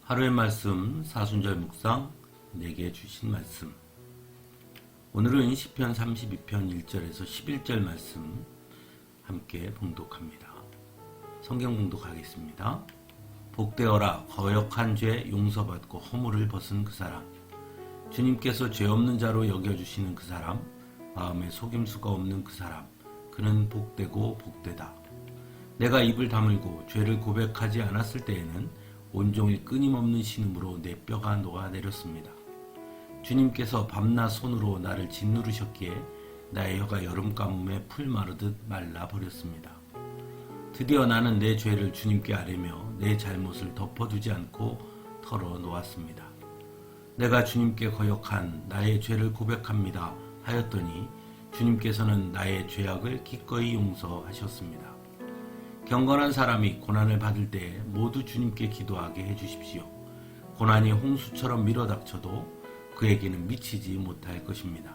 하루의 말씀 사순절 묵상 내게 주신 말씀. 오늘은 시편 32편 1절에서 11절 말씀 함께 봉독합니다. 성경 봉독하겠습니다. 복되어라 거역한 죄 용서받고 허물을 벗은 그 사람, 주님께서 죄 없는 자로 여겨주시는 그 사람, 마음에 속임수가 없는 그 사람, 그는 복되고 복되다. 내가 입을 다물고 죄를 고백하지 않았을 때에는 온종일 끊임없는 신음으로 내 뼈가 녹아내렸습니다. 주님께서 밤낮 손으로 나를 짓누르셨기에 나의 혀가 여름 가뭄에 풀 마르듯 말라버렸습니다. 드디어 나는 내 죄를 주님께 아뢰며 내 잘못을 덮어두지 않고 털어놓았습니다. 내가 주님께 거역한 나의 죄를 고백합니다 하였더니 주님께서는 나의 죄악을 기꺼이 용서하셨습니다. 경건한 사람이 고난을 받을 때 모두 주님께 기도하게 해주십시오. 고난이 홍수처럼 밀어닥쳐도 그에게는 미치지 못할 것입니다.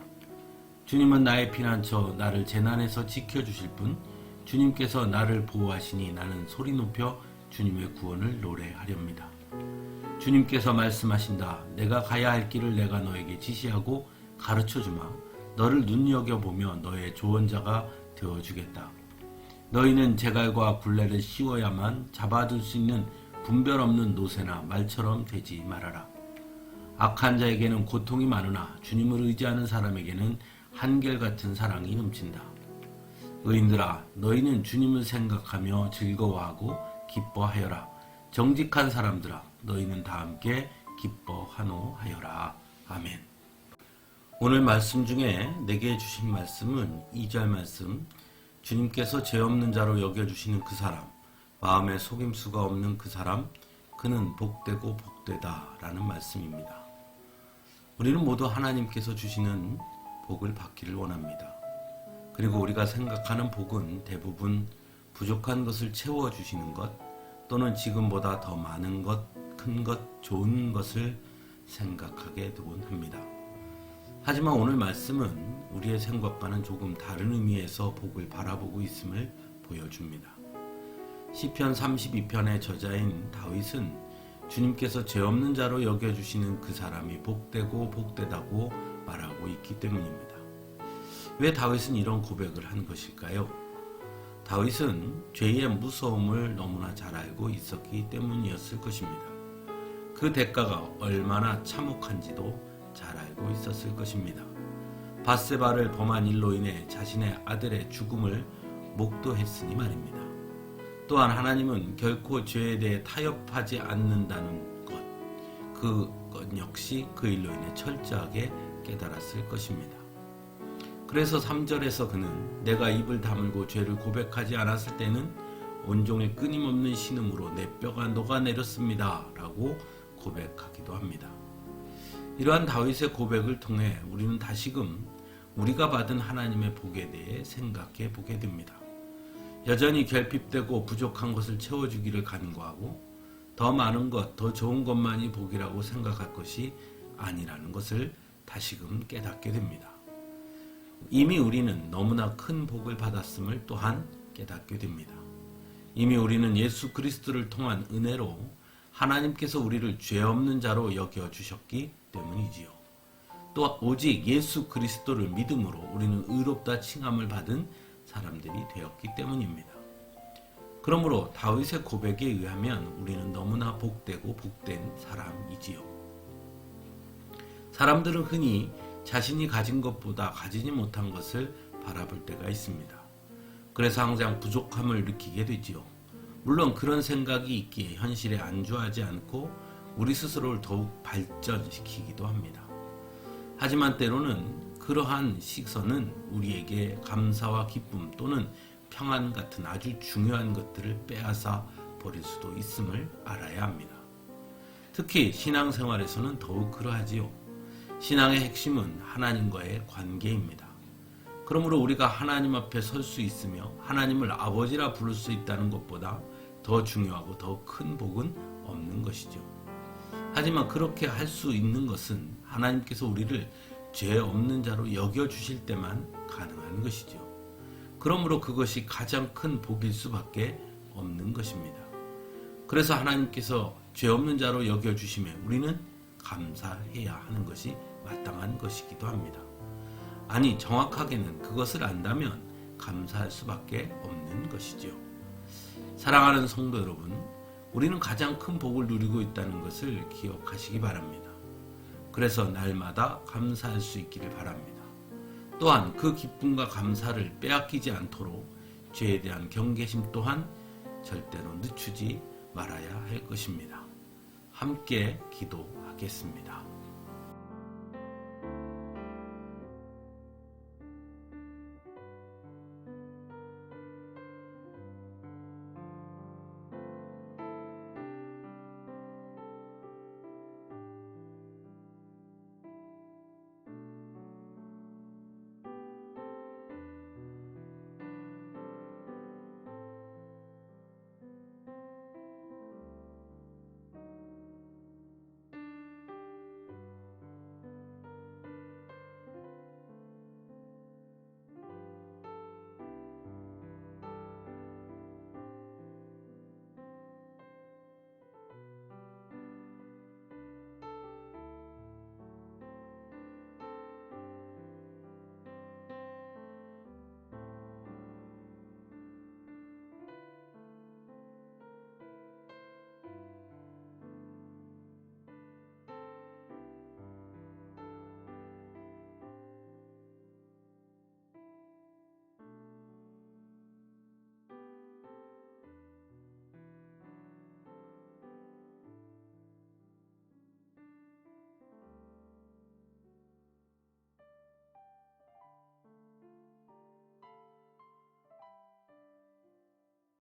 주님은 나의 피난처, 나를 재난에서 지켜주실 분, 주님께서 나를 보호하시니 나는 소리 높여 주님의 구원을 노래하렵니다. 주님께서 말씀하신다. 내가 가야 할 길을 내가 너에게 지시하고 가르쳐주마. 너를 눈여겨보며 너의 조언자가 되어주겠다. 너희는 제갈과 굴레를 씌워야만 잡아둘 수 있는 분별 없는 노새나 말처럼 되지 말아라. 악한 자에게는 고통이 많으나 주님을 의지하는 사람에게는 한결같은 사랑이 넘친다. 의인들아, 너희는 주님을 생각하며 즐거워하고 기뻐하여라. 정직한 사람들아, 너희는 다 함께 기뻐하노하여라. 아멘. 오늘 말씀 중에 내게 주신 말씀은 2절 말씀, 주님께서 죄 없는 자로 여겨주시는 그 사람, 마음에 속임수가 없는 그 사람, 그는 복되고 복되다 라는 말씀입니다. 우리는 모두 하나님께서 주시는 복을 받기를 원합니다. 그리고 우리가 생각하는 복은 대부분 부족한 것을 채워주시는 것, 또는 지금보다 더 많은 것, 큰 것, 좋은 것을 생각하게 되곤 합니다. 하지만 오늘 말씀은 우리의 생각과는 조금 다른 의미에서 복을 바라보고 있음을 보여줍니다. 시편 32편의 저자인 다윗은 주님께서 죄 없는 자로 여겨주시는 그 사람이 복되고 복되다고 말하고 있기 때문입니다. 왜 다윗은 이런 고백을 한 것일까요? 다윗은 죄의 무서움을 너무나 잘 알고 있었기 때문이었을 것입니다. 그 대가가 얼마나 참혹한지도 잘 알고 있었을 것입니다. 밧세바를 범한 일로 인해 자신의 아들의 죽음을 목도했으니 말입니다. 또한 하나님은 결코 죄에 대해 타협하지 않는다는 것, 그것 역시 그 일로 인해 철저하게 깨달았을 것입니다. 그래서 3절에서 그는 내가 입을 다물고 죄를 고백하지 않았을 때는 온종일 끊임없는 신음으로 내 뼈가 녹아내렸습니다 라고 고백하기도 합니다. 이러한 다윗의 고백을 통해 우리는 다시금 우리가 받은 하나님의 복에 대해 생각해 보게 됩니다. 여전히 결핍되고 부족한 것을 채워주기를 간구하고 더 많은 것, 더 좋은 것만이 복이라고 생각할 것이 아니라는 것을 다시금 깨닫게 됩니다. 이미 우리는 너무나 큰 복을 받았음을 또한 깨닫게 됩니다. 이미 우리는 예수 그리스도를 통한 은혜로 하나님께서 우리를 죄 없는 자로 여겨주셨기 때문이지요. 또 오직 예수 그리스도를 믿음으로 우리는 의롭다 칭함을 받은 사람들이 되었기 때문입니다. 그러므로 다윗의 고백에 의하면 우리는 너무나 복되고 복된 사람이지요. 사람들은 흔히 자신이 가진 것보다 가지지 못한 것을 바라볼 때가 있습니다. 그래서 항상 부족함을 느끼게 되지요. 물론 그런 생각이 있기에 현실에 안주하지 않고 우리 스스로를 더욱 발전시키기도 합니다. 하지만 때로는 그러한 시선은 우리에게 감사와 기쁨 또는 평안 같은 아주 중요한 것들을 빼앗아 버릴 수도 있음을 알아야 합니다. 특히 신앙생활에서는 더욱 그러하지요. 신앙의 핵심은 하나님과의 관계입니다. 그러므로 우리가 하나님 앞에 설 수 있으며 하나님을 아버지라 부를 수 있다는 것보다 더 중요하고 더 큰 복은 없는 것이죠. 하지만 그렇게 할 수 있는 것은 하나님께서 우리를 죄 없는 자로 여겨주실 때만 가능한 것이죠. 그러므로 그것이 가장 큰 복일 수밖에 없는 것입니다. 그래서 하나님께서 죄 없는 자로 여겨주심에 우리는 감사해야 하는 것이 마땅한 것이기도 합니다. 아니, 정확하게는 그것을 안다면 감사할 수밖에 없는 것이지요. 사랑하는 성도 여러분, 우리는 가장 큰 복을 누리고 있다는 것을 기억하시기 바랍니다. 그래서 날마다 감사할 수 있기를 바랍니다. 또한 그 기쁨과 감사를 빼앗기지 않도록 죄에 대한 경계심 또한 절대로 늦추지 말아야 할 것입니다. 함께 기도하겠습니다.